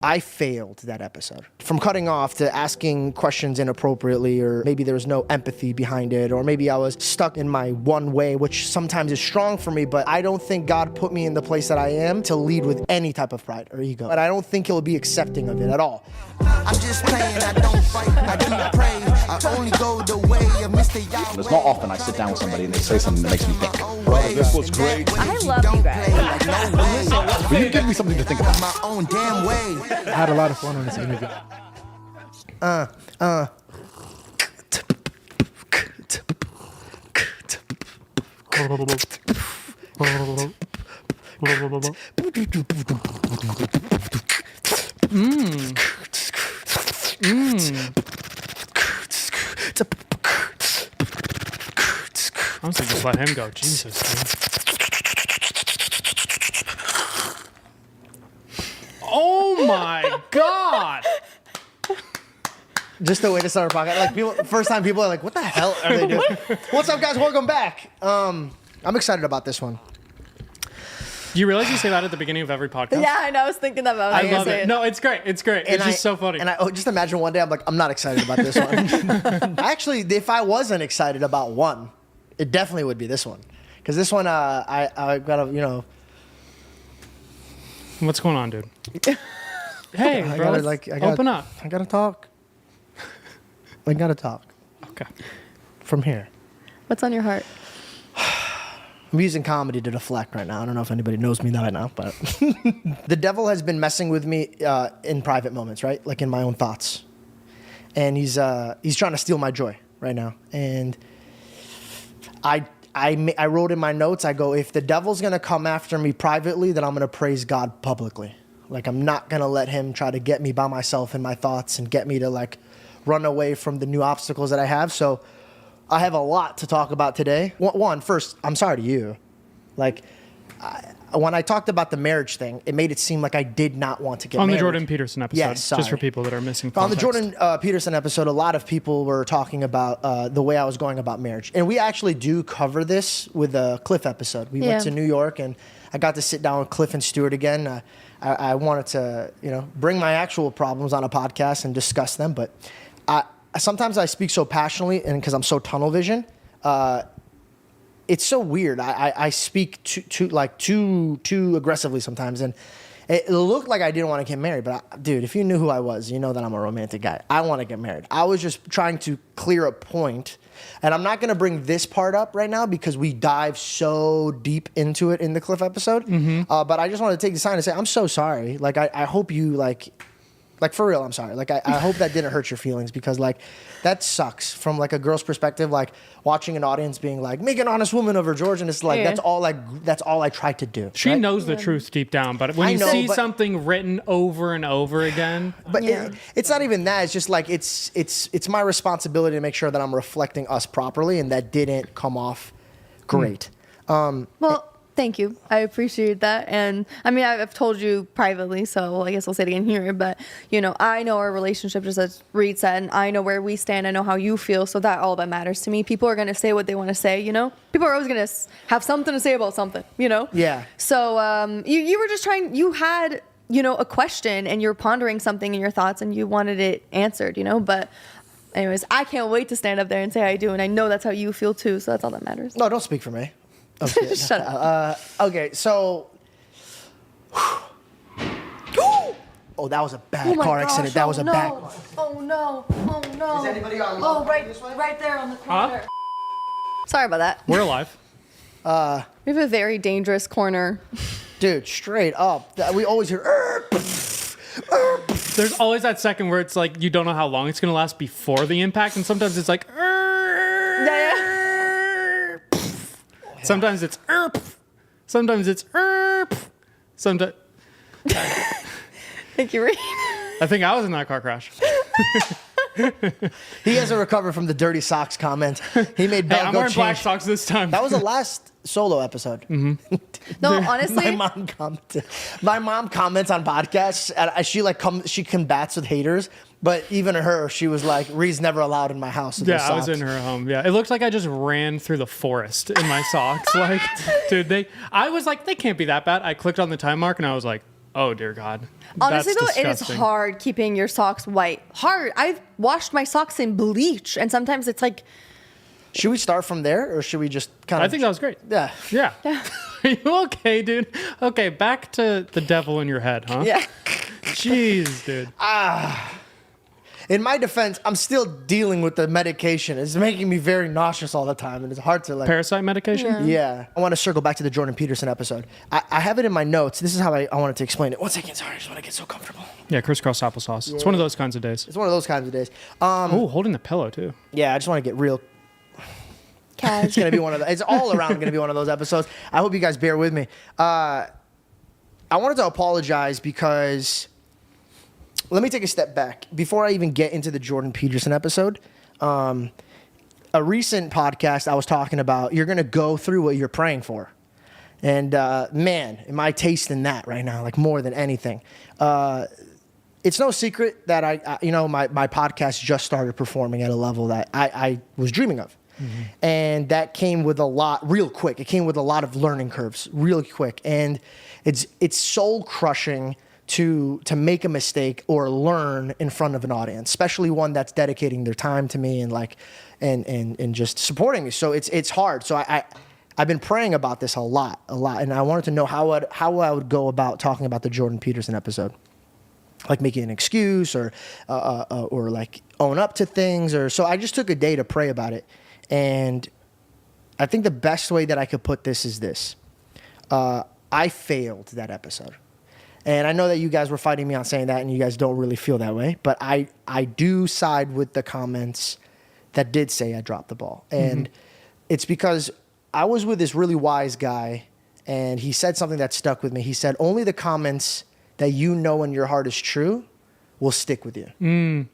I failed that episode. From cutting off to asking questions inappropriately, or maybe there was no empathy behind it, or maybe I was stuck in my one way, which sometimes is strong for me, but I don't think God put me in the place that I am to lead with any type of pride or ego. And I don't think he'll be accepting of it at all. I'm just playing, I don't fight, I do pray. I only go the way of Mr. Yahweh. It's not often I sit down with somebody and they say something that makes me think. Well, this was great. I love you guys. Will you give me something to think about? My own damn way. I had a lot of fun on this interview. Honestly, just let him go. Jesus, dude. Oh my God! Just the way to start a podcast. Like people, first time people are like, "What the hell are they doing?" What's up, guys? Welcome back. I'm excited about this one. Do you realize you say that at the beginning of every podcast? Yeah, I know. I was thinking that. I love it. No, it's great. It's great. It's just so funny. And I just imagine one day I'm like, I'm not excited about this one. Actually, if I wasn't excited about one, it definitely would be this one. Because this one, I gotta, What's going on, dude? Hey, bro. Open up. I gotta talk. I gotta talk. Okay. From here. What's on your heart? I'm using comedy to deflect right now. I don't know if anybody knows me right now, but the devil has been messing with me in private moments, right? Like in my own thoughts. And he's trying to steal my joy right now. And I wrote in my notes, I go, if the devil's going to come after me privately, then I'm going to praise God publicly. Like, I'm not going to let him try to get me by myself in my thoughts and get me to, like, run away from the new obstacles that I have. So I have a lot to talk about today. First, I'm sorry to you. Like, when I talked about the marriage thing, it made it seem like I did not want to get married. On the Jordan Peterson episode. Yes, sorry. Just for people that are missing context. On the Jordan Peterson episode, a lot of people were talking about the way I was going about marriage. And we actually do cover this with a Cliff episode. We went to New York, and I got to sit down with Cliff and Stuart again. I wanted to, bring my actual problems on a podcast and discuss them. But sometimes I speak so passionately, and because I'm so tunnel vision, it's so weird. I speak too aggressively sometimes, and it looked like I didn't want to get married. But dude, if you knew who I was, you know that I'm a romantic guy. I want to get married. I was just trying to clear a point, and I'm not going to bring this part up right now because we dive so deep into it in the Cliff episode. Mm-hmm. But I just wanted to take the time to say I'm so sorry. Like I hope you like for real, I'm sorry. Like I hope that didn't hurt your feelings, because like that sucks from like a girl's perspective, like watching an audience being like, make an honest woman of her, George, and it's like that's all I tried to do. She knows the truth deep down, but when you see something written over and over again, but it's not even that. It's just like it's my responsibility to make sure that I'm reflecting us properly, and that didn't come off great. Thank you. I appreciate that. And I mean, I've told you privately, so I guess I'll say it again here, but I know our relationship, just as Reed said, and I know where we stand. I know how you feel. So that all that matters to me. People are going to say what they want to say, people are always going to have something to say about something, Yeah. So, you were just you had, a question, and you're pondering something in your thoughts, and you wanted it answered, but anyways, I can't wait to stand up there and say I do. And I know that's how you feel too. So that's all that matters. No, don't speak for me. Okay. Shut up. Okay, so. Oh, that was a bad car accident. That was a bad. Oh no! Oh no! Is anybody on low? Right there on the corner. Sorry about that. we're alive. We have a very dangerous corner. Dude, straight up. We always hear. There's always that second where it's like you don't know how long it's going to last before the impact, and sometimes it's like. Yeah. Sometimes it's sometimes it's sometimes. Thank you, Reed. I think I was in that car crash. He hasn't recovered from the dirty socks comment. He made Bell I'm go wearing change. black socks this time. That was the last solo episode. Mm-hmm. No, honestly, my mom comments on podcasts, and she combats with haters. But even her, she was like, "Reed's never allowed in my house." Yeah, I was in her home. Yeah, it looked like I just ran through the forest in my socks. Like, dude, I was like, they can't be that bad. I clicked on the time mark, and I was like, Oh dear God. Honestly, That's though, it is disgusting. hard keeping your socks white. Hard. I've washed my socks in bleach, and sometimes it's like, Should we start from there, or should we just kind of? I think that was great. Yeah. Yeah. Are you okay, dude? Okay, back to the devil in your head, huh? yeah. Jeez, dude. In my defense, I'm still dealing with the medication. It's making me very nauseous all the time, and it's hard to like. Parasite medication? Yeah. I want to circle back to the Jordan Peterson episode. I have it in my notes. This is how I wanted to explain it. One second, sorry. I just want to get so comfortable. Yeah, crisscross applesauce. It's one of those kinds of days. It's one of those kinds of days. Oh, holding the pillow too. Yeah, I just want to get real. It's gonna be one of the. It's all around gonna be one of those episodes. I hope you guys bear with me. I wanted to apologize because. Let me take a step back before I even get into the Jordan Peterson episode. A recent podcast I was talking about. You're gonna go through what you're praying for, and man, am I tasting that right now? Like more than anything. It's no secret that my podcast just started performing at a level that I was dreaming of. Mm-hmm. And that came with a lot real quick. It came with a lot of learning curves real quick. And it's soul crushing to make a mistake or learn in front of an audience, especially one that's dedicating their time to me and just supporting me. So it's hard. So I've been praying about this a lot. And I wanted to know how I would go about talking about the Jordan Peterson episode. Like making an excuse or like own up to things so I just took a day to pray about it. And I think the best way that I could put this is this. I failed that episode. And I know that you guys were fighting me on saying that and you guys don't really feel that way. But I do side with the comments that did say I dropped the ball. And it's because I was with this really wise guy and he said something that stuck with me. He said, only the comments that you know in your heart is true will stick with you.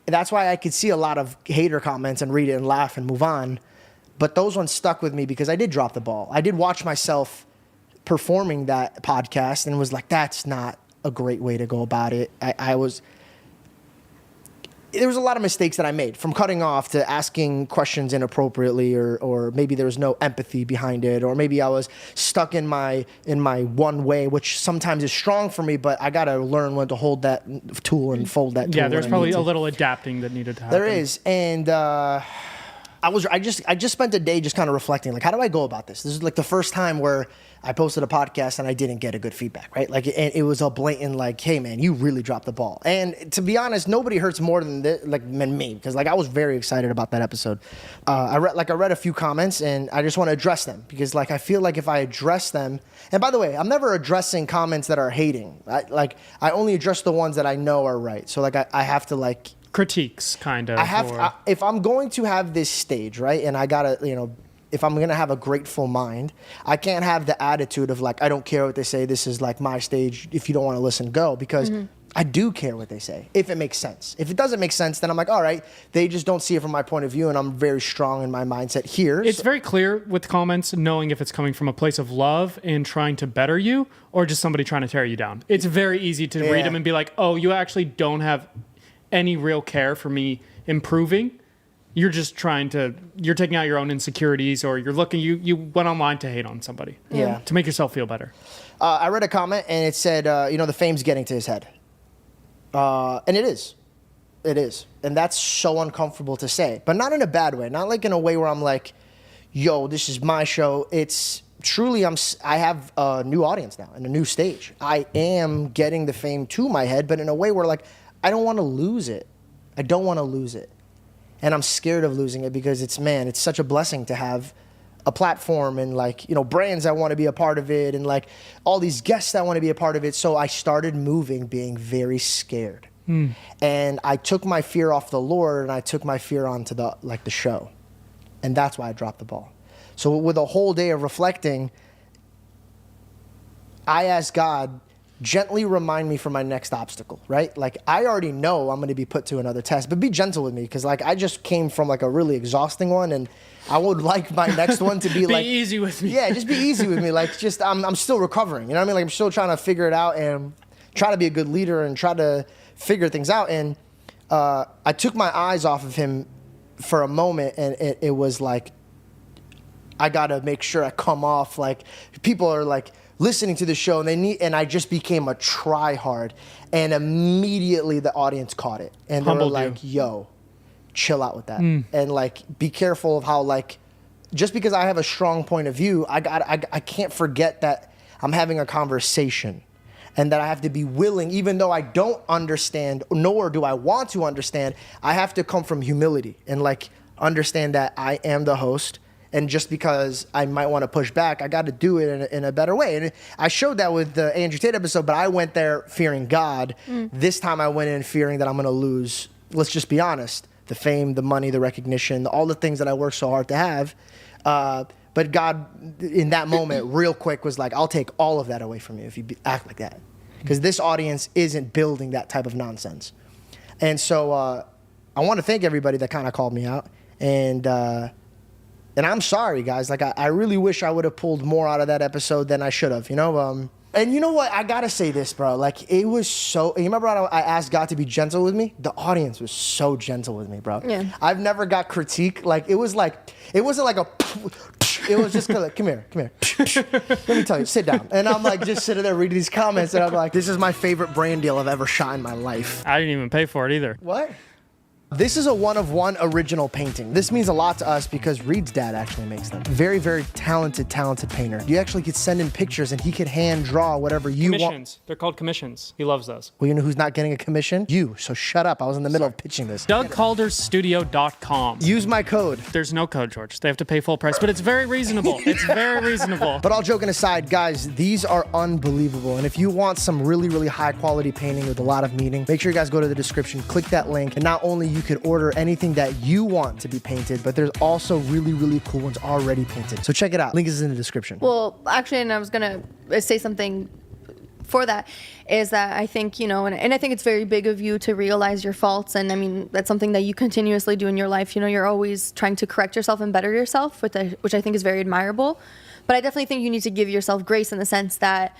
That's why I could see a lot of hater comments and read it and laugh and move on. But those ones stuck with me because I did drop the ball. I did watch myself performing that podcast and was like, that's not a great way to go about it. There was a lot of mistakes that I made, from cutting off to asking questions inappropriately, or maybe there was no empathy behind it, or maybe I was stuck in my one way, which sometimes is strong for me, but I got to learn when to hold that tool and fold that tool. Yeah, there's probably a little adapting that needed to happen. There is. And I just spent a day just kind of reflecting, like, how do I go about this? This is like the first time where I posted a podcast and I didn't get a good feedback, right? Like, it was a blatant, like, hey man, you really dropped the ball. And to be honest, nobody hurts more than me, because like I was very excited about that episide. I read a few comments and I just want to address them because like I feel like if I address them, and by the way, I'm never addressing comments that are hating. I only address the ones that I know are right. So like I have to like critiques kind of. If I'm going to have this stage, right, and I gotta, if I'm gonna have a grateful mind, I can't have the attitude of like, I don't care what they say. This is like my stage. If you don't want to listen, go, because I do care what they say. If it makes sense. If it doesn't make sense, then I'm like, all right, they just don't see it from my point of view, and I'm very strong in my mindset here. It's very clear with comments, knowing if it's coming from a place of love and trying to better you, or just somebody trying to tear you down. It's very easy to read them and be like, oh, you actually don't have any real care for me improving. You're just you're taking out your own insecurities, or you went online to hate on somebody. Yeah. To make yourself feel better. I read a comment and it said, the fame's getting to his head. And it is. It is. And that's so uncomfortable to say, but not in a bad way. Not like in a way where I'm like, yo, this is my show. It's truly, I have a new audience now and a new stage. I am getting the fame to my head, but in a way where like, I don't want to lose it. I don't want to lose it. And I'm scared of losing it because it's such a blessing to have a platform and like, brands that want to be a part of it and like all these guests that want to be a part of it. So I started moving being very scared. And I took my fear off the Lord and I took my fear onto the show. And that's why I dropped the ball. So with a whole day of reflecting, I asked God, gently remind me for my next obstacle, right? Like, I already know I'm going to be put to another test, but be gentle with me because, like, I just came from, like, a really exhausting one, and I would like my next one to be, like... Be easy with me. Yeah, just be easy with me. Like, just, I'm still recovering, you know what I mean? Like, I'm still trying to figure it out and try to be a good leader and try to figure things out. And I took my eyes off of him for a moment, and it was like, I got to make sure I come off, like, people are, like, listening to the show, and I just became a try-hard, and immediately the audience caught it, and they were Humbled like, you. "Yo, chill out with that," and like, be careful of how like, just because I have a strong point of view, I can't forget that I'm having a conversation, and that I have to be willing, even though I don't understand, nor do I want to understand, I have to come from humility and like understand that I am the host. And just because I might want to push back, I got to do it in a better way. And I showed that with the Andrew Tate episode, but I went there fearing God. This time I went in fearing that I'm going to lose, let's just be honest, the fame, the money, the recognition, all the things that I worked so hard to have. But God, in that moment, real quick, was like, I'll take all of that away from you if you act like that. Because this audience isn't building that type of nonsense. And so I want to thank everybody that kind of called me out. And I'm sorry, guys. Like, I really wish I would have pulled more out of that episode than I should have, you know? And you know what? I got to say this, bro. Like, it was so... You remember how I asked God to be gentle with me? The audience was so gentle with me, bro. Yeah. I've never got critique. Like, it was like... It wasn't like a... It was just like, come here. Let me tell you, sit down. And I'm like, just sitting there reading these comments, and I'm like, this is my favorite brand deal I've ever shot in my life. I didn't even pay for it either. What? This is a one-of-one original painting. This means a lot to us because Reed's dad actually makes them. Very, very talented painter. You actually could send in pictures and he could hand draw whatever you want. Commissions. They're called commissions. He loves those. Well, you know who's not getting a commission? You, so shut up. I was in the middle of pitching this. DougCaldersStudio.com. Use my code. There's no code, George. They have to pay full price, but it's very reasonable. It's very reasonable. But all joking aside, guys, these are unbelievable. And if you want some really, really high quality painting with a lot of meaning, make sure you guys go to the description, click that link, and not only you could order anything that you want to be painted, but there's also really, really cool ones already painted. So check it out. Link is in the description. Well, actually, and I was going to say something for that, is that I think, you know, and I think it's very big of you to realize your faults. And I mean, that's something that you continuously do in your life. You know, you're always trying to correct yourself and better yourself, which I think is very admirable. But I definitely think you need to give yourself grace in the sense that,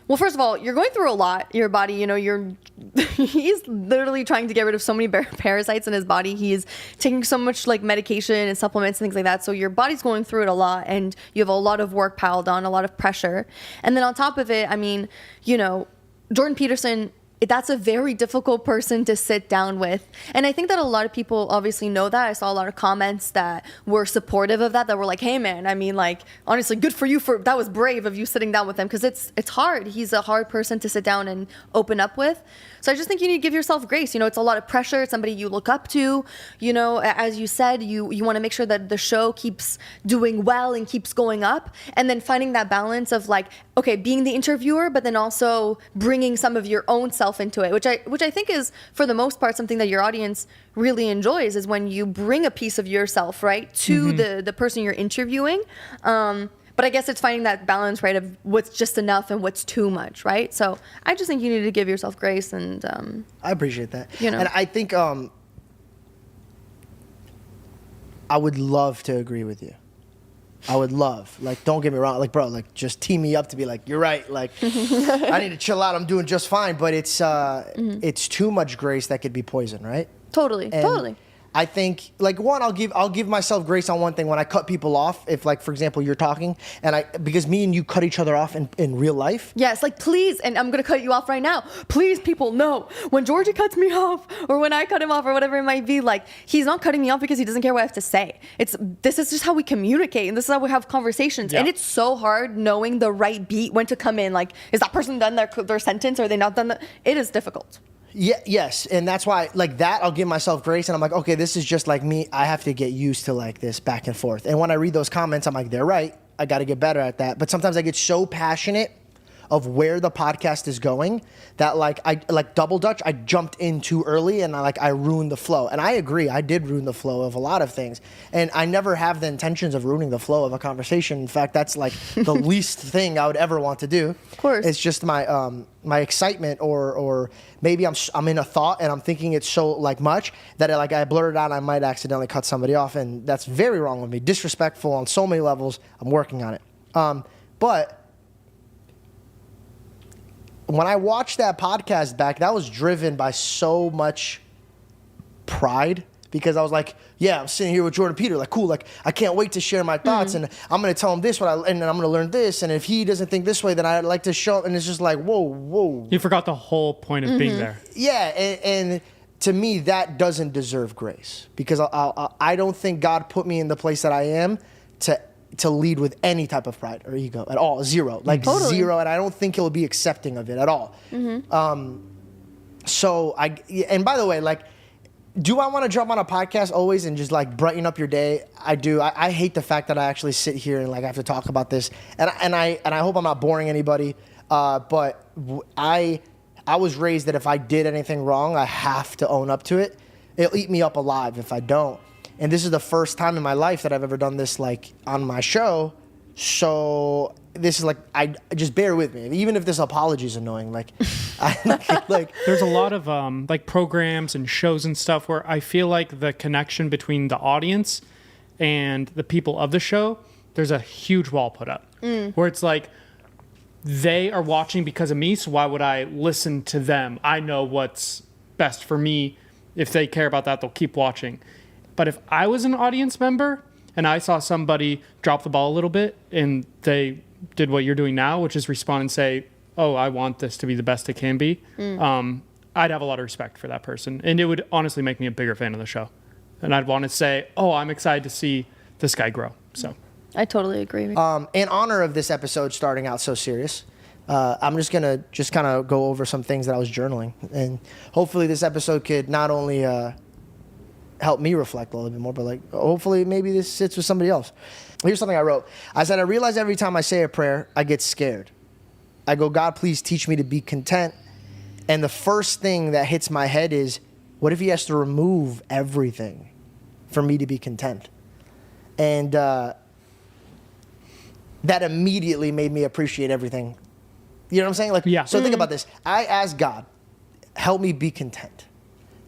well, first of all, you're going through a lot. Your body, you know, he's literally trying to get rid of so many parasites in his body. He's taking so much like medication and supplements and things like that. So your body's going through it a lot, and you have a lot of work piled on, a lot of pressure. And then on top of it, I mean, you know, Jordan Peterson, that's a very difficult person to sit down with. And I think that a lot of people obviously know that. I saw a lot of comments that were supportive of that were like, hey man, I mean, like, honestly, good for you that was brave of you sitting down with him, because it's hard. He's a hard person to sit down and open up with. So I just think you need to give yourself grace. You know, it's a lot of pressure. It's somebody you look up to. You know, as you said, you want to make sure that the show keeps doing well and keeps going up. And then finding that balance of like, okay, being the interviewer, but then also bringing some of your own self into it, which I think is, for the most part, something that your audience really enjoys, is when you bring a piece of yourself, right, to the person you're interviewing. But I guess it's finding that balance, right, of what's just enough and what's too much, right? So I just think you need to give yourself grace, and I appreciate that. You know, and I think I would love to agree with you. I would love, like, don't get me wrong, like, bro, like, just tee me up to be like, you're right, like, I need to chill out, I'm doing just fine, but it's too much grace that could be poison, right? Totally. I think, like, one, I'll give myself grace on one thing when I cut people off. If, like, for example, you're talking and because me and you cut each other off in real life. Yes, like, please, and I'm gonna cut you off right now. Please, people, know when Georgie cuts me off, or when I cut him off, or whatever it might be, like, he's not cutting me off because he doesn't care what I have to say. This is just how we communicate, and this is how we have conversations. Yeah. And it's so hard knowing the right beat, when to come in. Like, is that person done their sentence, or are they not done? It is difficult. Yeah, yes, and that's why, like, that I'll give myself grace, and I'm like, okay, this is just like me. I have to get used to, like, this back and forth. And when I read those comments, I'm like, they're right. I got to get better at that. But sometimes I get so passionate of where the podcast is going that, like, I like double dutch. I jumped in too early, and I ruined the flow. And I agree, I did ruin the flow of a lot of things. And I never have the intentions of ruining the flow of a conversation. In fact, that's like the least thing I would ever want to do. Of course, it's just my excitement, or maybe I'm in a thought and I'm thinking it's so like much that I blurt it out and I might accidentally cut somebody off, and that's very wrong with me. Disrespectful on so many levels. I'm working on it. But when I watched that podcast back, that was driven by so much pride because I was like, yeah, I'm sitting here with Jordan Peter, like, cool, like, I can't wait to share my thoughts, and I'm going to tell him this, and then I'm going to learn this, and if he doesn't think this way, then I'd like to show him, and it's just like, whoa. You forgot the whole point of being there. Yeah, and to me, that doesn't deserve grace, because I don't think God put me in the place that I am to lead with any type of pride or ego at all. Zero. Like zero, and I don't think he'll be accepting of it at all. So and by the way, like, do I want to jump on a podcast always and just like brighten up your day? I do. I hate the fact that I actually sit here and like I have to talk about this, and I hope I'm not boring anybody. But I was raised that if I did anything wrong, I have to own up to it. It'll eat me up alive if I don't. And this is the first time in my life that I've ever done this like on my show. So this is like, I just bear with me, even if this apology is annoying. Like, there's a lot of like programs and shows and stuff where I feel like the connection between the audience and the people of the show, there's a huge wall put up where it's like they are watching because of me. So why would I listen to them? I know what's best for me. If they care about that, they'll keep watching. But if I was an audience member and I saw somebody drop the ball a little bit and they did what you're doing now, which is respond and say, oh, I want this to be the best it can be, I'd have a lot of respect for that person. And it would honestly make me a bigger fan of the show. And I'd want to say, oh, I'm excited to see this guy grow. So I totally agree. In honor of this episode starting out so serious, I'm just going to kind of go over some things that I was journaling. And hopefully this episode could not only help me reflect a little bit more, but like hopefully maybe this sits with somebody else. Here's something I wrote. I said, I realize every time I say a prayer, I get scared. I go, God, please teach me to be content. And the first thing that hits my head is, what if he has to remove everything for me to be content? And that immediately made me appreciate everything. You know what I'm saying? Like, yeah. So think about this. I asked God, help me be content.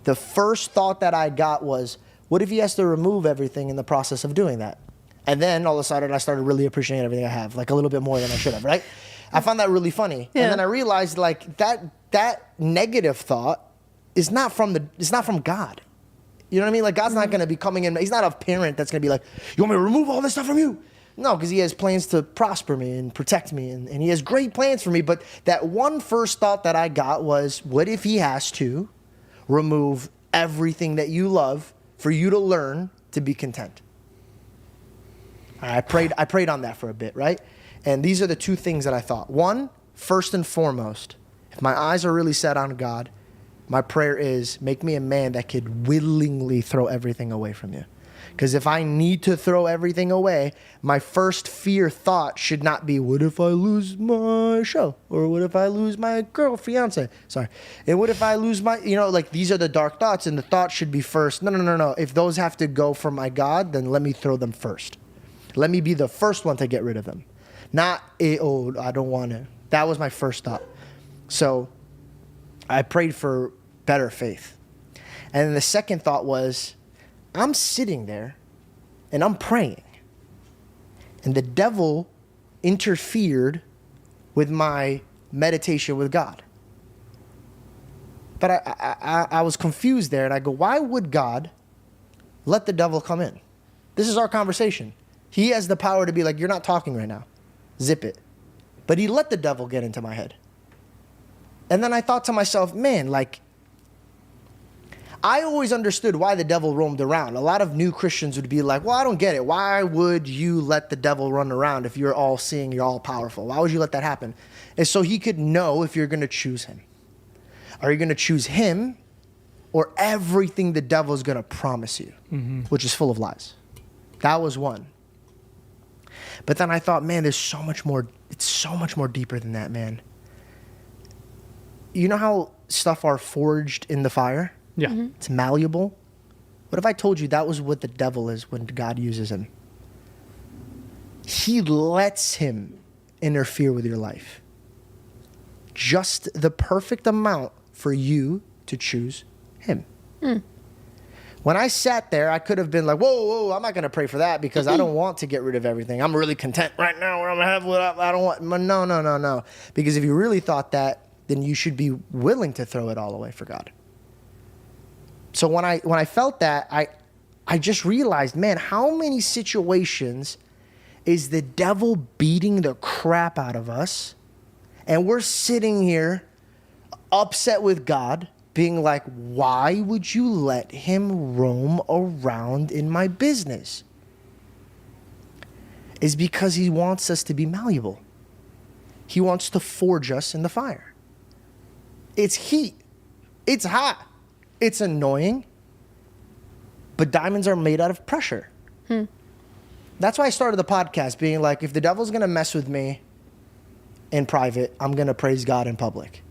The first thought that I got was, what if he has to remove everything in the process of doing that? And then all of a sudden I started really appreciating everything I have, like a little bit more than I should have, right? I found that really funny. Yeah. And then I realized like that negative thought is not from God. You know what I mean? Like God's not going to be coming in. He's not a parent that's going to be like, you want me to remove all this stuff from you? No, because he has plans to prosper me and protect me. And he has great plans for me. But that one first thought that I got was, what if he has to remove everything that you love for you to learn to be content? I prayed on that for a bit, right? And these are the two things that I thought. One, first and foremost, if my eyes are really set on God, my prayer is, make me a man that could willingly throw everything away from you. Because if I need to throw everything away, my first fear thought should not be, what if I lose my show? Or what if I lose my fiance? Sorry. And what if I lose my, like these are the dark thoughts, and the thought should be first, no. If those have to go for my God, then let me throw them first. Let me be the first one to get rid of them. Not, I don't want to. That was my first thought. So I prayed for better faith. And then the second thought was, I'm sitting there and I'm praying, and the devil interfered with my meditation with God. But I was confused there, and I go, why would God let the devil come in? This is our conversation. He has the power to be like, you're not talking right now. Zip it. But he let the devil get into my head. And then I thought to myself, man, like, I always understood why the devil roamed around. A lot of new Christians would be like, well, I don't get it. Why would you let the devil run around if you're all seeing, you're all powerful? Why would you let that happen? And so he could know if you're going to choose him. Are you going to choose him or everything the devil is going to promise you, which is full of lies? That was one. But then I thought, man, there's so much more. It's so much more deeper than that, man. You know how stuff are forged in the fire? Yeah. It's malleable. What if I told you that was what the devil is when God uses him? He lets him interfere with your life. Just the perfect amount for you to choose him. When I sat there, I could have been like, whoa, I'm not going to pray for that because I don't want to get rid of everything. I'm really content right now where I'm going to have what I don't want. No. Because if you really thought that, then you should be willing to throw it all away for God. So when I felt that, I just realized, man, how many situations is the devil beating the crap out of us, and we're sitting here upset with God, being like, why would you let him roam around in my business? Is because he wants us to be malleable. He wants to forge us in the fire. It's heat. It's hot. It's annoying. But diamonds are made out of pressure. That's why I started the podcast being like, if the devil's going to mess with me in private, I'm going to praise God in public.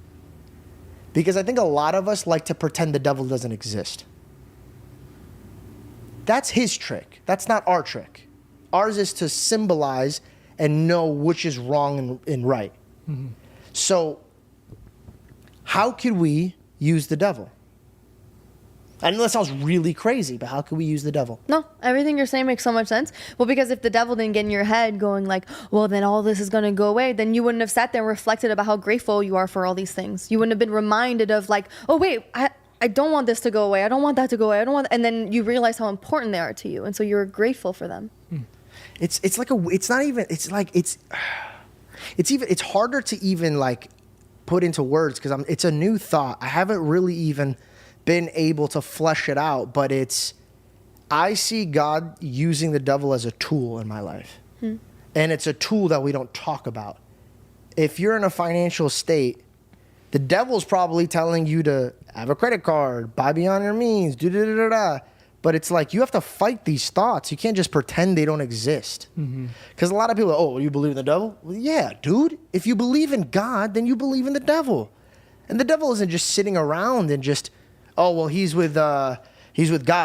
Because I think a lot of us like to pretend the devil doesn't exist. That's his trick. That's not our trick. Ours is to symbolize and know which is wrong and right. Mm-hmm. So how could we use the devil? I know that sounds really crazy, but how can we use the devil? No, everything you're saying makes so much sense. Well, because if the devil didn't get in your head going like, well, then all this is going to go away, then you wouldn't have sat there and reflected about how grateful you are for all these things. You wouldn't have been reminded of like, oh, wait, I don't want this to go away. I don't want that to go away. I don't want, and then you realize how important they are to you. And so you're grateful for them. It's harder to even like put into words because it's a new thought. I haven't really even been able to flesh it out, but I see God using the devil as a tool in my life. And it's a tool that we don't talk about. If you're in a financial state, the devil's probably telling you to have a credit card, buy beyond your means, do. But it's like you have to fight these thoughts. You can't just pretend they don't exist. Because a lot of people are, oh, you believe in the devil? Well, yeah, dude. If you believe in God, then you believe in the devil. And the devil isn't just sitting around and just, oh, well, he's with God,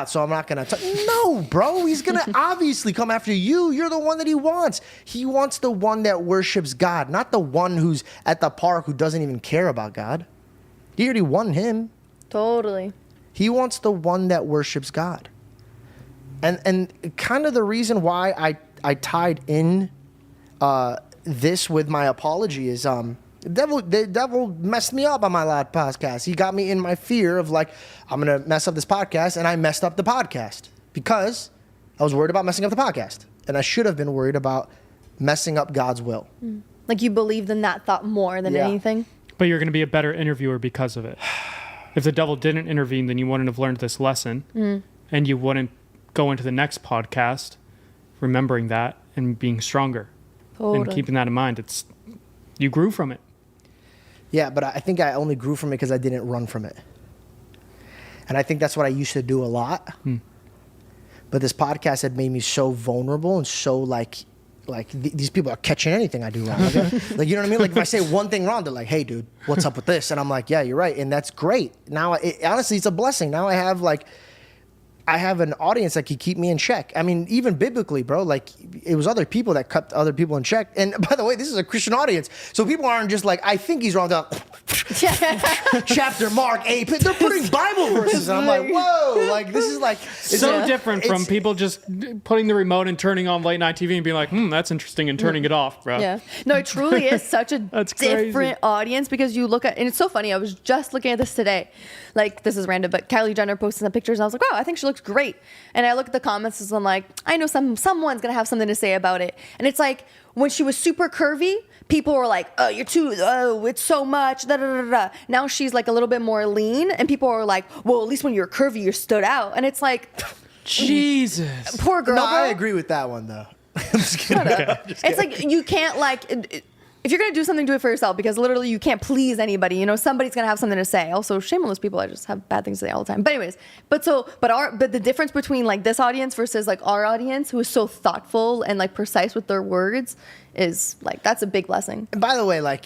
so I'm not going to. No, bro. He's going to obviously come after you. You're the one that he wants. He wants the one that worships God, not the one who's at the park who doesn't even care about God. He already won him. Totally. He wants the one that worships God. And kind of the reason why I tied in this with my apology is the devil messed me up on my last podcast. He got me in my fear of like, I'm going to mess up this podcast, and I messed up the podcast because I was worried about messing up the podcast. And I should have been worried about messing up God's will. Like you believed in that thought more than anything? But you're going to be a better interviewer because of it. If the devil didn't intervene, then you wouldn't have learned this lesson, and you wouldn't go into the next podcast remembering that and being stronger. And keeping that in mind. You grew from it. Yeah, but I think I only grew from it because I didn't run from it. And I think that's what I used to do a lot. But this podcast had made me so vulnerable and so like these people are catching anything I do wrong. Like, you know what I mean? Like if I say one thing wrong, they're like, hey, dude, what's up with this? And I'm like, yeah, you're right. And that's great. Now, honestly, it's a blessing. Now I have an audience that can keep me in check. I mean, even biblically, bro, like it was other people that kept other people in check. And by the way, this is a Christian audience. So people aren't just like, I think he's wrong. Chapter, Mark, 8. They're putting Bible verses. And I'm like, whoa, like this is like. So different from people just putting the remote and turning on late night TV and being like, that's interesting, and turning it off, bro. Yeah. No, it truly is such a different audience because you look at, and it's so funny. I was just looking at this today. Like, this is random, but Kylie Jenner posted some pictures, and I was like, wow, I think she looks great. And I look at the comments, and I'm like, I know someone's going to have something to say about it. And it's like, when she was super curvy, people were like, oh, it's so much, da, da, da, da. Now she's like a little bit more lean, and people are like, well, at least when you're curvy, you stood out. And it's like, Jesus. Poor girl. No, bro. I agree with that one, though. I'm just kidding. It's like, you can't like... If you're going to do something, do it for yourself, because literally you can't please anybody. You know, somebody's going to have something to say. Also, shame on those people that just have bad things to say all the time. But anyways, but the difference between like this audience versus like our audience, who is so thoughtful and like precise with their words, is like, that's a big blessing. And by the way, like,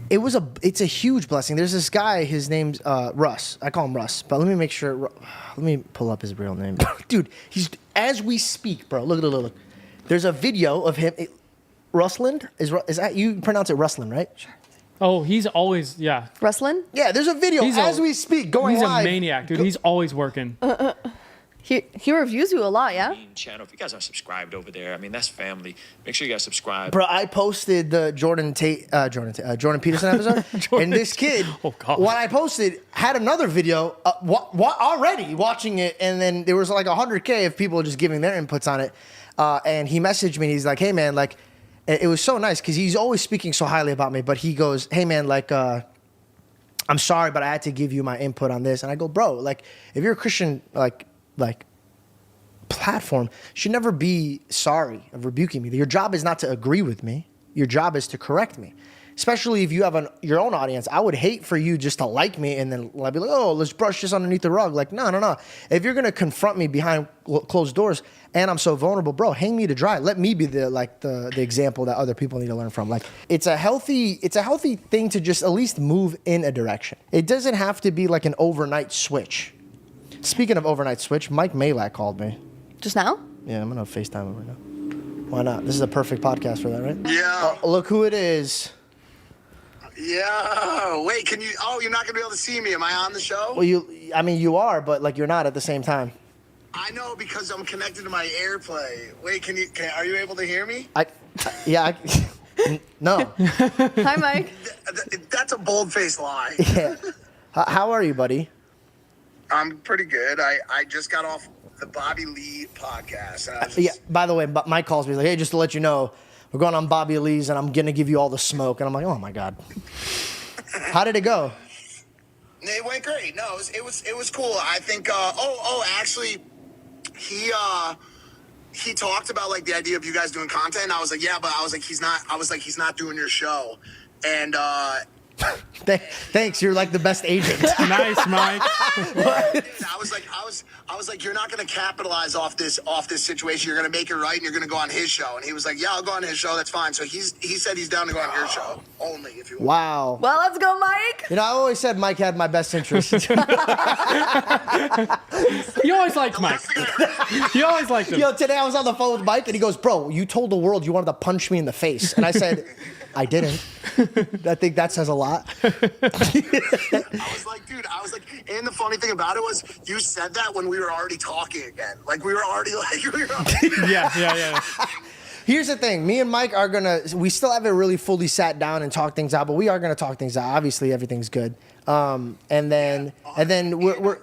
it's a huge blessing. There's this guy, his name's Russ. I call him Russ, but let me make sure. Let me pull up his real name. Dude, he's, as we speak, bro, look. There's a video of him. Rusland? Is that, you pronounce it Rusland, right? Sure. Oh, he's always, yeah. Rusland? Yeah, there's a video as we speak going he's live. He's a maniac, dude. He's always working. He reviews you a lot, yeah? Channel. If you guys aren't subscribed over there, I mean, that's family. Make sure you guys subscribe. Bro, I posted the Jordan Peterson episode, and this kid, when I posted, had another video already watching it, and then there was like 100K of people just giving their inputs on it, and he messaged me, and he's like, hey, man, like, it was so nice, because he's always speaking so highly about me, but he goes, hey, man, like, I'm sorry, but I had to give you my input on this, and I go, bro, like, if you're a Christian, like platform, should never be sorry of rebuking me. Your job is not to agree with me. Your job is to correct me. Especially if you have your own audience. I would hate for you just to like me and then I'd be like, oh, let's brush this underneath the rug. Like, no. If you're gonna confront me behind closed doors and I'm so vulnerable, bro, hang me to dry. Let me be the example that other people need to learn from. Like, it's a healthy thing to just at least move in a direction. It doesn't have to be like an overnight switch. Speaking of overnight switch, Mike Malak called me. Just now? Yeah, I'm gonna FaceTime him right now. Why not? This is a perfect podcast for that, right? Yeah. Oh, look who it is. Yeah. Wait, can you? Oh, you're not gonna be able to see me. Am I on the show? Well, you are, but like you're not at the same time. I know because I'm connected to my AirPlay. Wait, are you able to hear me? No. Hi, Mike. That's a bold-faced lie. Yeah. How are you, buddy? I'm pretty good. I just got off the Bobby Lee podcast. Yeah. By the way, Mike calls me. He's like, hey, just to let you know, we're going on Bobby Lee's, and I'm gonna give you all the smoke. And I'm like, oh my god. How did it go? It went great. No, it was cool. I think. Actually, he talked about like the idea of you guys doing content. And I was like, yeah, but I was like, he's not doing your show, and. Thanks, you're like the best agent. Nice, Mike. I was like, you're not gonna capitalize off this situation. You're gonna make it right, and you're gonna go on his show. And he was like, yeah, I'll go on his show. That's fine. So he said he's down to go on your show only if you want. Wow. Well, let's go, Mike. You know, I always said Mike had my best interest. You always liked Mike. You always liked him. Yo, today I was on the phone with Mike, and he goes, bro, you told the world you wanted to punch me in the face. And I said, I didn't. I think that says a lot. I was like, and the funny thing about it was you said that when we were already talking again. Like, we were already. Yeah. Here's the thing. Me and Mike we still haven't really fully sat down and talked things out, but we are going to talk things out. Obviously, everything's good. And then we're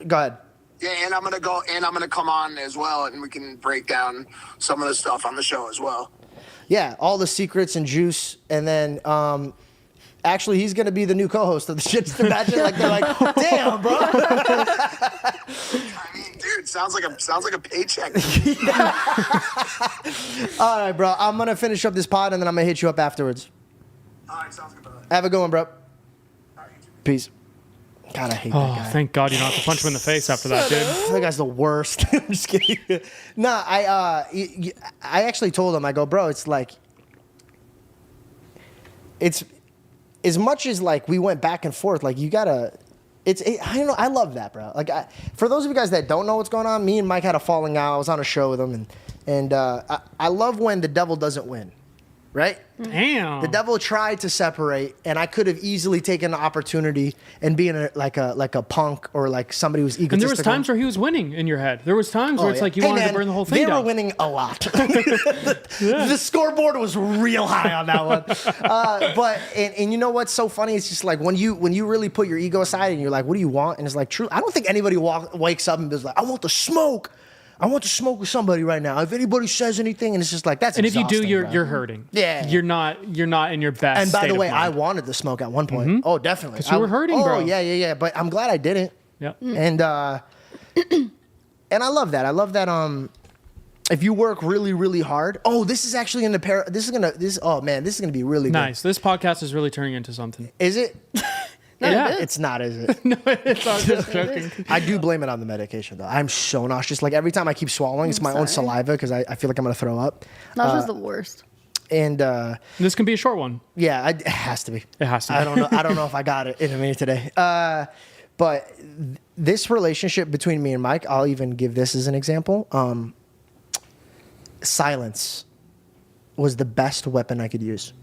go ahead. Yeah, and I'm gonna come on as well, and we can break down some of the stuff on the show as well. Yeah, all the secrets and juice, and then actually he's gonna be the new co-host of the shit. Just imagine, like they're like, damn, bro. I mean, dude, sounds like a paycheck. All right, bro. I'm gonna finish up this pod, and then I'm gonna hit you up afterwards. All right, sounds good, brother. Have a good one, bro. All right, you too. Peace. God, I hate that guy. Thank God you don't have to punch him in the face after that, dude. That guy's the worst. I'm just kidding. Nah, I actually told him, I go, bro, it's like, it's as much as like we went back and forth, like you gotta, I don't know, I love that, bro. Like, for those of you guys that don't know what's going on, me and Mike had a falling out. I was on a show with him, and I love when the devil doesn't win. Right? Damn. The devil tried to separate, and I could have easily taken the opportunity and being like a punk or like somebody who's egotistical. And there was times where he was winning in your head. There was times where it's like you wanted to burn the whole thing down. They were winning a lot. The scoreboard was real high on that one. But you know what's so funny? It's just like when you really put your ego aside and you're like, what do you want? And it's like, true. I don't think anybody wakes up and is like, I want the smoke. I want to smoke with somebody right now. If anybody says anything, and it's just like, that's and if you do, bro. you're hurting. Yeah. You're not in your best. And by the way, state of mind. I wanted the smoke at one point. Mm-hmm. Oh, definitely. Because you were hurting, bro. Oh, yeah. But I'm glad I didn't. Yeah. And and I love that. I love that. If you work really, really hard. Oh, this is actually in the Apparel. This is gonna be really nice. This podcast is really turning into something. Is it? No, Yeah. it is. It's not, is it? No, it's not just joking. I do blame it on the medication, though. I'm so nauseous. Like, every time I keep swallowing, it's my own saliva because I feel like I'm going to throw up. Nausea's the worst. And This can be a short one. yeah, it has to be. It has to be. I don't know if I got it in me today. But this relationship between me and Mike, I'll even give this as an example. Silence was the best weapon I could use.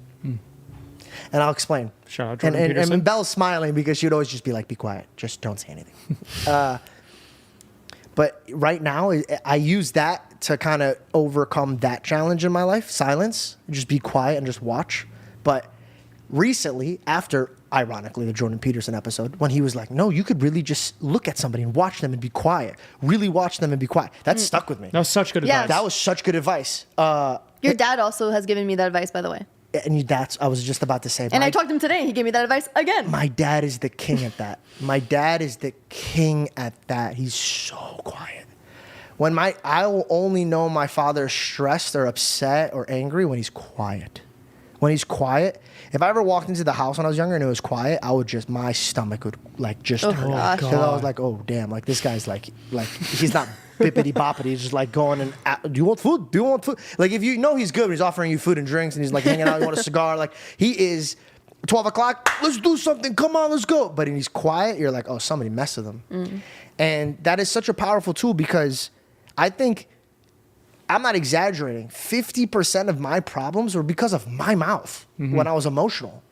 And I'll explain. Shout out Jordan Peterson. And Belle's smiling because she'd always just be like, be quiet. Just don't say anything. But right now, I use that to kind of overcome that challenge in my life. Silence, just be quiet and just watch. But recently, after, ironically, the Jordan Peterson episode, when he was like, no, you could really just look at somebody and watch them and be quiet. Really watch them and be quiet. That stuck with me. That was such good Yeah. advice. That was such good advice. Your dad also has given me that advice, by the way. And that's, I was just about to say. And I talked to him today, and he gave me that advice again. My dad is the king at that. My dad is the king at that. He's so quiet. I will only know my father's stressed or upset or angry when he's quiet. When he's quiet, if I ever walked into the house when I was younger and it was quiet, my stomach would like just hurt. gosh. Because I was like, oh damn, like this guy's like he's not bippity boppity. He's just like going and do you want food? Do you want food? Like if you know he's good, when he's offering you food and drinks and he's like hanging out, you want a cigar? Like he is 12 o'clock. Let's do something. Come on, let's go. But when he's quiet, you're like, oh, somebody messed with him. And that is such a powerful tool because I think. I'm not exaggerating. 50% of my problems were because of my mouth when I was emotional.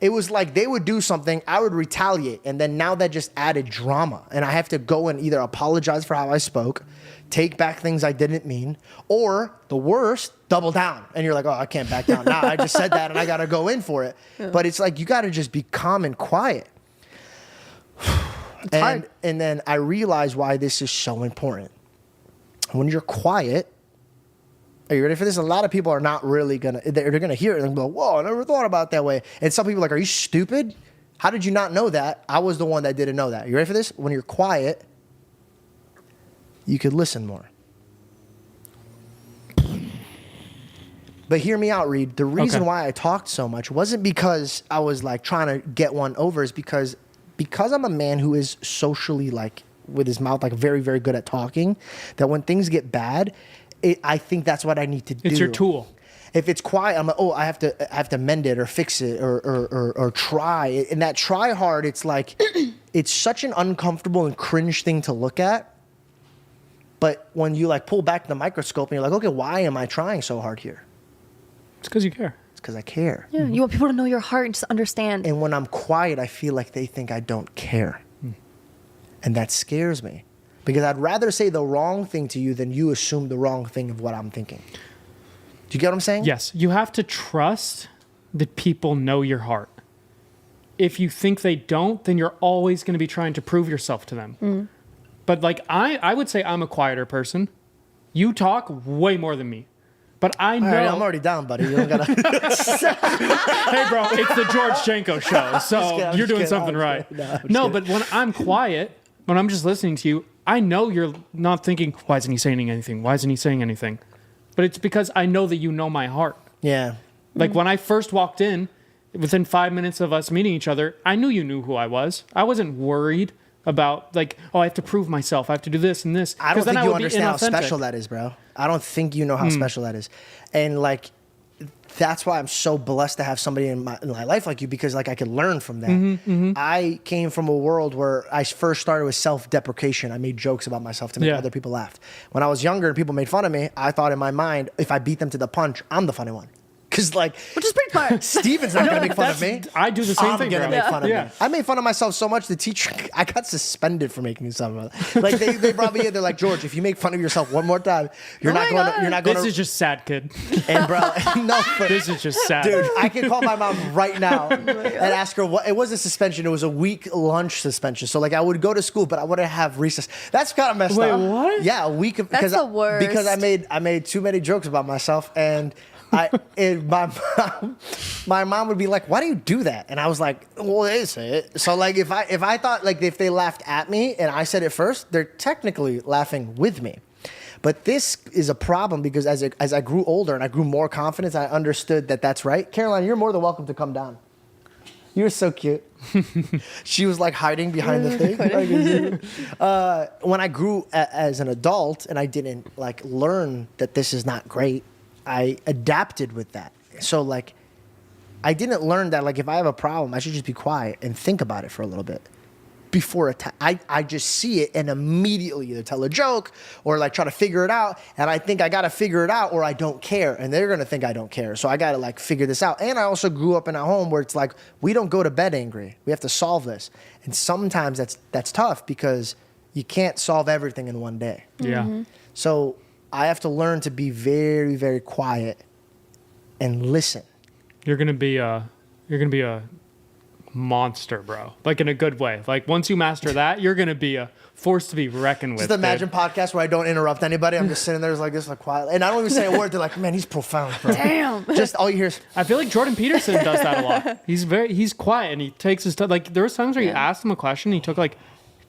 It was like they would do something, I would retaliate, and then now that just added drama. And I have to go and either apologize for how I spoke, take back things I didn't mean, or the worst, double down. And you're like, oh, I can't back down. Now I just said that and I got to go in for it. Yeah. But it's like you got to just be calm and quiet. It's hard. And then I realize why this is so important. When you're quiet, are you ready for this? A lot of people are not really they're gonna hear it and go, whoa, I never thought about it that way. And some people are like, are you stupid? How did you not know that? I was the one that didn't know that. You ready for this? When you're quiet, you could listen more. But hear me out, Reed. The reason why I talked so much wasn't because I was like trying to get one over, is because I'm a man who is socially like with his mouth like very, very good at talking, that when things get bad, I think that's what I need to do. It's your tool. If it's quiet, I'm like, oh, I have to mend it or fix it or try. And that try hard, it's like, it's such an uncomfortable and cringe thing to look at. But when you like pull back the microscope and you're like, okay, why am I trying so hard here? It's because you care. It's because I care. Yeah, you want people to know your heart and just understand. And when I'm quiet, I feel like they think I don't care. And that scares me. Because I'd rather say the wrong thing to you than you assume the wrong thing of what I'm thinking. Do you get what I'm saying? Yes. You have to trust that people know your heart. If you think they don't, then you're always going to be trying to prove yourself to them. But like I would say I'm a quieter person. You talk way more than me. But I know. All right, I'm already down, buddy. You don't gotta. Hey, bro, it's the George Janko show. So you're doing something right. No, but when I'm quiet, when I'm just listening to you, I know you're not thinking, why isn't he saying anything? Why isn't he saying anything? But it's because I know that you know my heart. Yeah. Like when I first walked in, within 5 minutes of us meeting each other, I knew you knew who I was. I wasn't worried about like, oh, I have to prove myself. I have to do this and this. I don't think then you would be understand how inauthentic. special that is, bro. I don't think you know how special that is. And like, that's why I'm so blessed to have somebody in my life like you, because like I could learn from that. I came from a world where I first started with self-deprecation. I made jokes about myself to make other people laugh. When I was younger and people made fun of me, I thought in my mind, if I beat them to the punch, I'm the funny one. Because like, which is pretty smart. Steven's not gonna make fun of me. I do the same I'm thing. gonna bro. make fun of me. I made fun of myself so much. The teacher, I got suspended for making something about it. Like they brought me in. They're like, George, if you make fun of yourself one more time, you're not going. This is just sad, kid. And bro, no, This is just sad, dude. I can call my mom right now and ask her what. It was a suspension. It was a week lunch suspension. So like I would go to school, but I wouldn't have recess. That's kind of messed Wait, up. what? Yeah, a week of because That's the worst. because I made too many jokes about myself and. My mom would be like, why do you do that? And I was like, well, is it? So like if I thought like if they laughed at me and I said it first, they're technically laughing with me. But this is a problem because as I grew older and I grew more confident, I understood that that's right. Caroline, you're more than welcome to come down. You're so cute. She was like hiding behind the thing. When I grew as an adult and I didn't like learn that this is not great, I adapted with that. So like, I didn't learn that like if I have a problem, I should just be quiet and think about it for a little bit before I just see it and immediately either tell a joke or like try to figure it out. And I think I got to figure it out or I don't care. And they're going to think I don't care. So I got to like figure this out. And I also grew up in a home where it's like, we don't go to bed angry. We have to solve this. And sometimes that's tough because you can't solve everything in one day. Yeah. So I have to learn to be very, very quiet and listen. You're gonna be a monster, bro. Like in a good way. Like once you master that, you're gonna be a force to be reckoned with. Just imagine dude. podcasts where I don't interrupt anybody. I'm just sitting there like this, like quiet, and I don't even say a word. They're like, "Man, he's profound, bro." Damn. Just all you hear is, I feel like Jordan Peterson does that a lot. He's quiet and he takes his time. Like there was times where you asked him a question, and he took like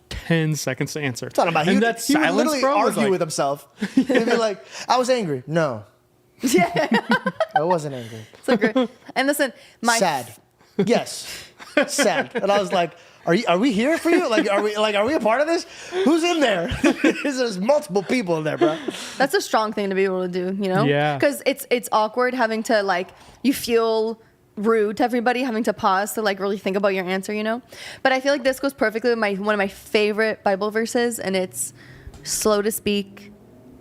10 seconds to answer. talking about and he, that he would silence, literally bro, was argue like, with himself. He'd be like, "I was angry." No, Yeah. I wasn't angry. So great. And listen, Sad. Yes, sad. And I was like, Are we here for you? Like, are we a part of this? Who's in there? There's multiple people in there, bro. that's a strong thing to be able to do, you know? Yeah. Because it's awkward having to, like, you feel rude to everybody, having to pause to, like, really think about your answer, you know? But I feel like this goes perfectly with one of my favorite Bible verses, and it's slow to speak,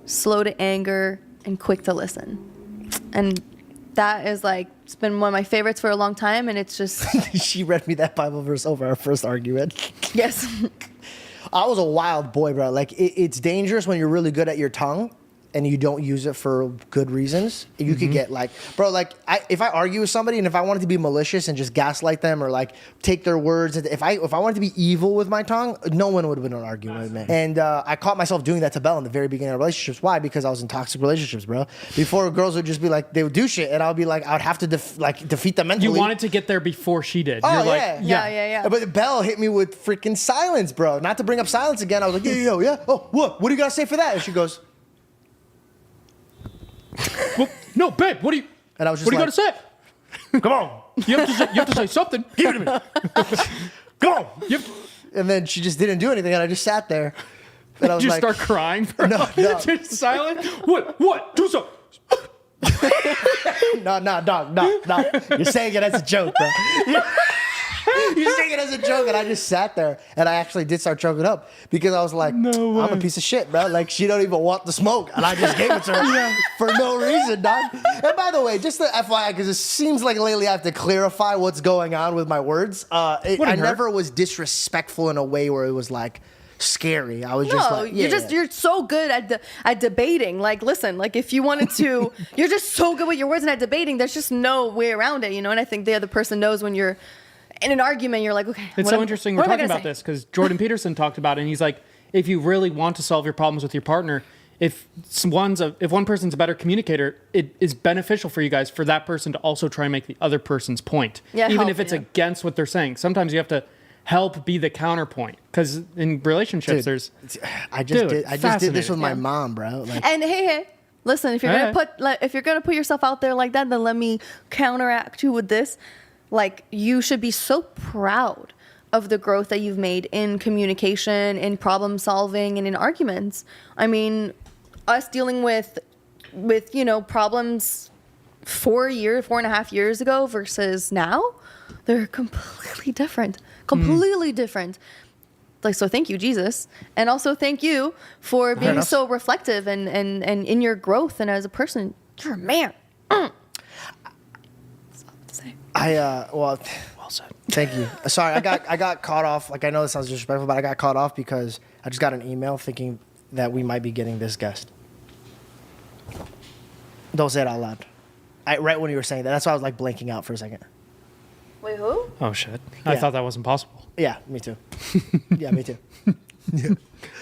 slow to anger, and quick to listen. And that is, like, it's been one of my favorites for a long time, and it's just... She read me that Bible verse over our first argument. Yes. I was a wild boy, bro. Like, it's dangerous when you're really good at your tongue and you don't use it for good reasons. You could get like, bro, like if I argue with somebody and if I wanted to be malicious and just gaslight them or like take their words, if I wanted to be evil with my tongue, no one would have been an argument with me. And I caught myself doing that to Belle in the very beginning of relationships. Why? Because I was in toxic relationships, bro. Before, girls would just be like, they would do shit and I would be like, I would have to defeat them mentally. You wanted to get there before she did. Oh, You're yeah. like, Yeah. But Belle hit me with freaking silence, bro. Not to bring up silence again. I was like, yeah. Oh, what? What do you got to say for that? And she goes, well, no, babe, what do you and I was just what do you like, got to say? come on. You have to say something. Give it to me. Come on. You have And then she just didn't do anything, and I just sat there. And I was just like, start crying. Bro. No. Just silent. What? Do something. no, dog. You're saying it as a joke, bro. You're saying it as a joke, and I just sat there, and I actually did start choking up because I was like, No I'm a way. piece of shit, bro. Like, she don't even want the smoke, and I just gave it to her for no reason, dog. And by the way, just the FYI, because it seems like lately I have to clarify what's going on with my words. I never was disrespectful in a way where it was like scary. I was just like, you're so good at debating. Like, listen, like if you wanted to, you're just so good with your words and at debating. There's just no way around it, you know. And I think the other person knows when you're in an argument, you're like, okay. It's so interesting we're talking about this because Jordan Peterson talked about it, and he's like, if you really want to solve your problems with your partner, if one person's a better communicator, it is beneficial for you guys for that person to also try and make the other person's point, even if it's against what they're saying. Sometimes you have to help be the counterpoint because in relationships, Dude, there's. I just did this with my mom, bro. Like, And hey, listen, if you're gonna put yourself out there like that, then let me counteract you with this. Like, you should be so proud of the growth that you've made in communication, in problem solving, and in arguments. I mean, us dealing with problems 4.5 years ago versus now, they're completely different. Different. Like, so thank you, Jesus. And also thank you for being so reflective and in your growth and as a person. You're a man. well said. Thank you. Sorry, I got caught off. Like, I know this sounds disrespectful, but I got caught off because I just got an email thinking that we might be getting this guest. Don't say it out loud. Right when you were saying that, that's why I was like blanking out for a second. Wait, who? Oh shit! I Yeah. thought that wasn't possible. Yeah, me too. Yeah, me too.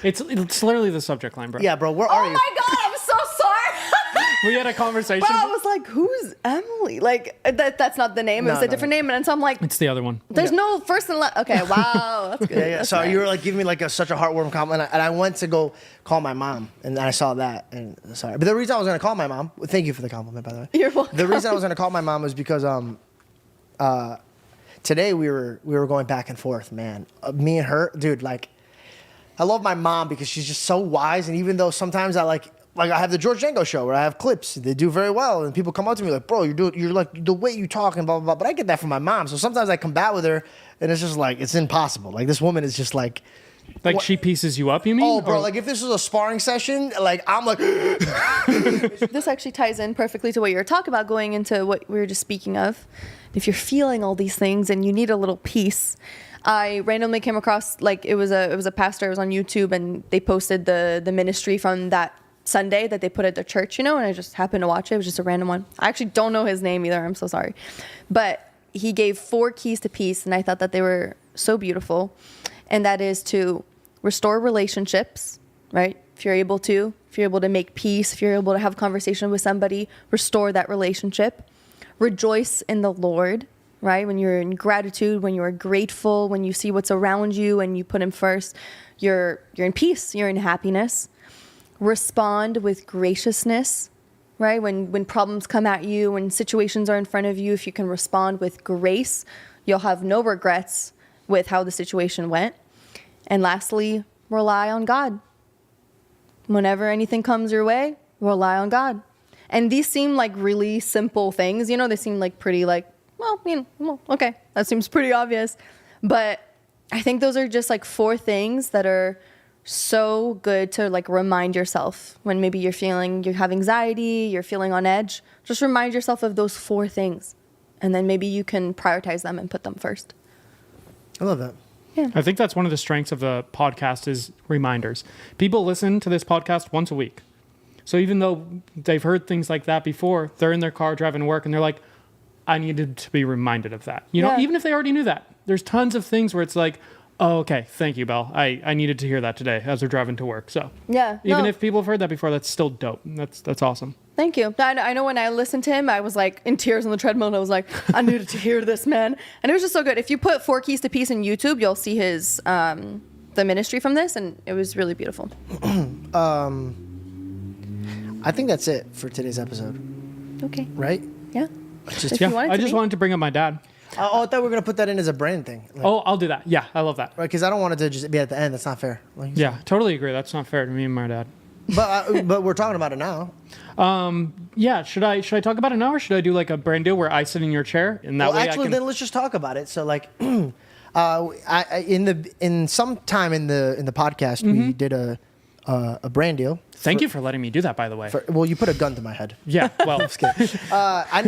It's literally the subject line, bro. Yeah, bro, where are Oh you? my God, I'm so sorry. We had a conversation. Bro, I was like, who's Emily? Like, that's not the name. It was a different name. And so I'm like, It's the other one. there's no first and last. Okay, wow. That's good. Yeah. That's So nice. you were like giving me like such a heartwarming compliment, and I went to go call my mom, and I saw that, and sorry. But the reason I was gonna call my mom, thank you for the compliment, by the way. You're welcome. The reason I was gonna call my mom was because today we were going back and forth, man. Me and her, dude. Like, I love my mom because she's just so wise, and even though sometimes I like I have the George Janko show where I have clips, they do very well, and people come up to me like, bro, you're like the way you talk and blah blah blah. But I get that from my mom, so sometimes I combat with her, and it's just like it's impossible. Like, this woman is just like. Like, she pieces you up, you mean? Oh, bro, Or- like if this was a sparring session, like I'm like, This actually ties in perfectly to what you were talking about going into what we were just speaking of. If you're feeling all these things and you need a little peace, I randomly came across, like, it was a pastor. It was on YouTube, and they posted the ministry from that Sunday that they put at the church, and I just happened to watch it. It was just a random one. I actually don't know his name either. I'm so sorry. But he gave 4 keys to peace, and I thought that they were so beautiful. And that is to restore relationships, right? If you're able to make peace, if you're able to have a conversation with somebody, restore that relationship. Rejoice in the Lord, right? When you're in gratitude, when you're grateful, when you see what's around you and you put him first, you're in peace, you're in happiness. Respond with graciousness, right? When problems come at you, when situations are in front of you, if you can respond with grace, you'll have no regrets with how the situation went. And lastly, rely on God. Whenever anything comes your way, rely on God. And these seem like really simple things, they seem like pretty okay, that seems pretty obvious. But I think those are just like 4 things that are so good to like remind yourself when maybe you have anxiety, you're feeling on edge. Just remind yourself of those 4 things. And then maybe you can prioritize them and put them first. I love that. Yeah. I think that's one of the strengths of the podcast is reminders. People listen to this podcast once a week. So even though they've heard things like that before, they're in their car driving to work and they're like, I needed to be reminded of that. Even if they already knew that. There's tons of things where it's like, oh, okay, thank you, Belle. I needed to hear that today as they're driving to work. So even if people have heard that before, that's still dope. That's awesome. Thank you. I know when I listened to him, I was like in tears on the treadmill, and I was like, I needed to hear this, man. And it was just so good. If you put 4 Keys to Peace in YouTube, you'll see his the ministry from this, and it was really beautiful. I think that's it for today's episode. Okay. Right? Yeah. I just wanted to bring up my dad. I thought we were going to put that in as a brand thing. I'll do that. Yeah, I love that. Right, because I don't want it to just be at the end. That's not fair. Yeah, totally agree. That's not fair to me and my dad. But we're talking about it now. Yeah, should I talk about it now, or should I do like a brand deal where I sit in your chair and that way actually, then let's just talk about it. So like, in some time in the podcast, we did a brand deal. Thank you for letting me do that, by the way. Well, you put a gun to my head. Yeah, well, I'm just kidding. I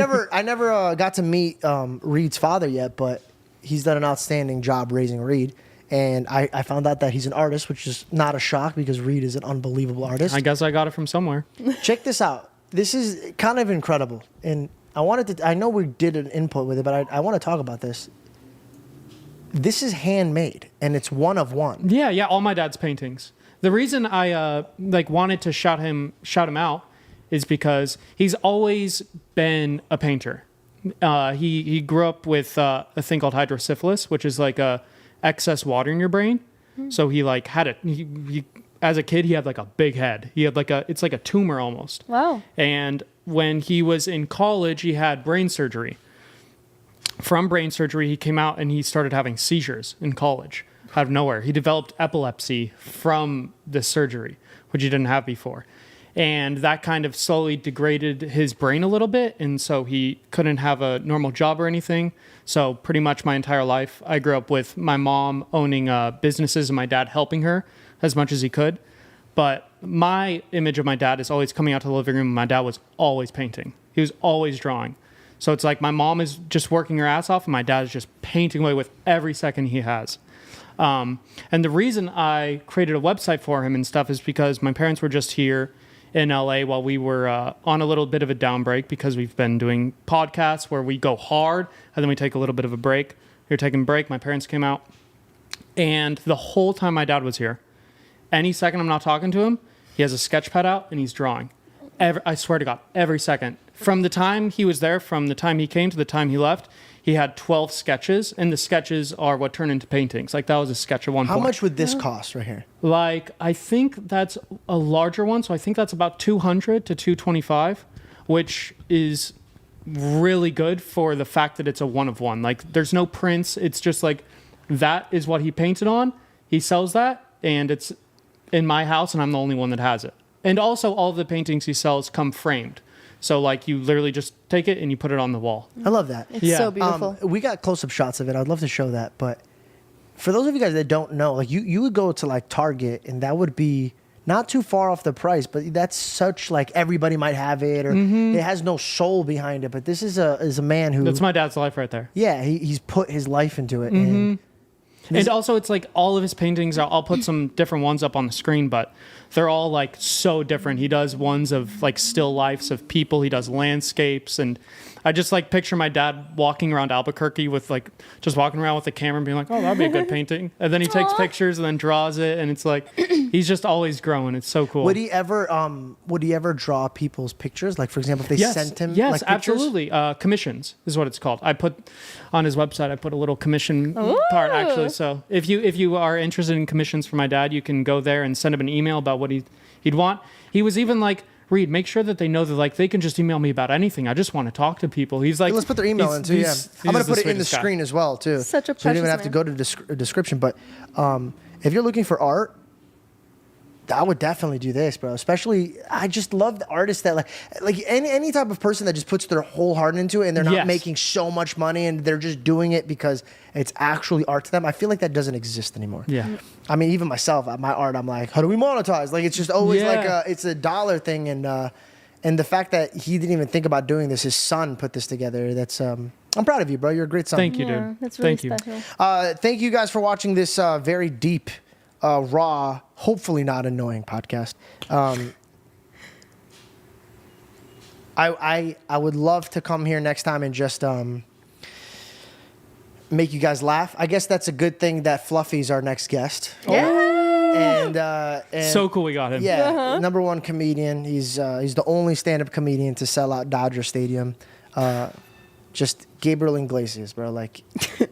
never got to meet Reed's father yet, but he's done an outstanding job raising Reed. And I found out that he's an artist, which is not a shock because Reed is an unbelievable artist. I guess I got it from somewhere. Check this out. This is kind of incredible. And I know we did an input with it, but I want to talk about this. This is handmade, and it's one of one. Yeah, all my dad's paintings. The reason I wanted to shout him out is because he's always been a painter. He grew up with a thing called hydrocephalus, which is like a excess water in your brain. So he like had it. He as a kid, he had like a big head. He had it's like a tumor almost. Wow. And when he was in college, he had brain surgery. From brain surgery, he came out and he started having seizures in college out of nowhere. He developed epilepsy from the surgery, which he didn't have before. And that kind of slowly degraded his brain a little bit. And so he couldn't have a normal job or anything. So pretty much my entire life, I grew up with my mom owning businesses and my dad helping her as much as he could. But my image of my dad is always coming out to the living room. My dad was always painting. He was always drawing. So it's like my mom is just working her ass off and my dad is just painting away with every second he has. And the reason I created a website for him and stuff is because my parents were just here in LA while we were on a little bit of a down break because we've been doing podcasts where we go hard and then we take a little bit of a break. We were taking a break. My parents came out. And the whole time my dad was here, any second I'm not talking to him, he has a sketch pad out and he's drawing. I swear to God, every second. From the time he was there, from the time he came to the time he left, he had 12 sketches, and the sketches are what turn into paintings. Like, that was a sketch at one point. How much would this cost right here? Like, I think that's a larger one, so I think that's about $200 to $225, which is really good for the fact that it's a one of one. Like, there's no prints. It's just like, that is what he painted on. He sells that, and it's in my house, and I'm the only one that has it. And also, all of the paintings he sells come framed. So, like, you literally just take it and you put it on the wall. I love that. It's so beautiful. We got close-up shots of it. I'd love to show that. But for those of you guys that don't know, like, you would go to, like, Target, and that would be not too far off the price. But that's such, like, everybody might have it, or it has no soul behind it. But this is a man who... That's my dad's life right there. Yeah, he's put his life into it. And And also, it's like all of his paintings, I'll put some different ones up on the screen, but they're all like so different. He does ones of like still lifes of people. He does landscapes. And I just like picture my dad walking around Albuquerque with like, just walking around with a camera and being like, oh, that'd be a good painting. And then he takes pictures and then draws it. And it's like, he's just always growing. It's so cool. Would he ever draw people's pictures? Like, for example, if they sent him yes, like pictures? absolutely. Commissions is what it's called. I put on his website, I put a little commission part actually. So if you are interested in commissions for my dad, you can go there and send him an email about what he'd want. He was even like, Reed, make sure that they know that like they can just email me about anything. I just want to talk to people. He's like, let's put their email in too. Yeah, I'm gonna put it in the screen as well too. Such a so you don't even have precious to go to a description. But if you're looking for art, I would definitely do this, bro. Especially, I just love the artists that like any type of person that just puts their whole heart into it and they're not making so much money and they're just doing it because it's actually art to them. I feel like that doesn't exist anymore. Yeah. I mean, even myself, my art, I'm like, how do we monetize? Like, it's just always it's a dollar thing. And the fact that he didn't even think about doing this, his son put this together. That's I'm proud of you, bro. You're a great son. Thank you, dude. That's really Thank special. you. Thank you guys for watching this very deep, raw, hopefully not annoying podcast. I would love to come here next time and just make you guys laugh. I guess that's a good thing that Fluffy's our next guest. Yeah. And So cool we got him. Yeah, number one comedian. He's the only stand-up comedian to sell out Dodger Stadium. Just Gabriel Iglesias, bro. Like,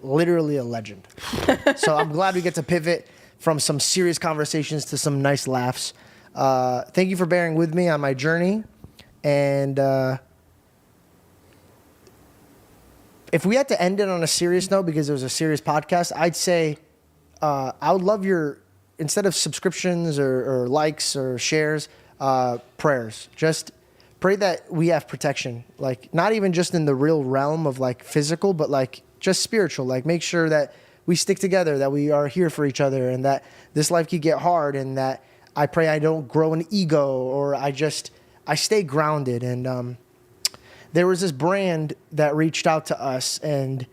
literally a legend. So I'm glad we get to pivot from some serious conversations to some nice laughs. Thank you for bearing with me on my journey. And if we had to end it on a serious note, because it was a serious podcast, I'd say I would love instead of subscriptions or likes or shares, prayers. Just pray that we have protection. Like, not even just in the real realm of like physical, but like just spiritual. Like, make sure that we stick together, that we are here for each other, and that this life could get hard, and that I pray I don't grow an ego, or I stay grounded. And there was this brand that reached out to us, and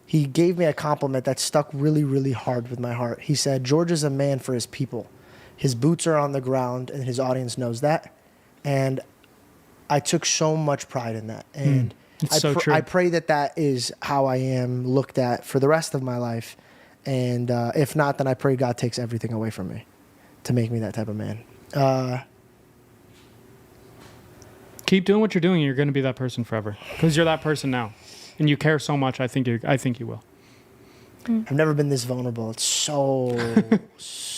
he gave me a compliment that stuck really, really hard with my heart. He said, George is a man for his people. His boots are on the ground, and his audience knows that. And I took so much pride in that. And it's so true. I pray that is how I am looked at for the rest of my life. And if not, then I pray God takes everything away from me to make me that type of man. Keep doing what you're doing. You're going to be that person forever because you're that person now. And you care so much. I think you will. I've never been this vulnerable. It's so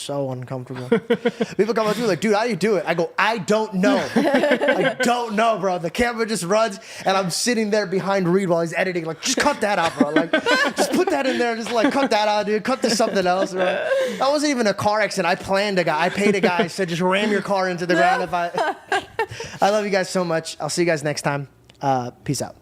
uncomfortable. People come up to me like, dude, how do you do it? I go, I don't know. I don't know, bro. The camera just runs, and I'm sitting there behind Reed while he's editing. Like, just cut that out, bro. Like, just put that in there. Just like, cut that out, dude. Cut to something else, bro. That wasn't even a car accident. I paid a guy, said just ram your car into the ground. I love you guys so much. I'll see you guys next time. Peace out.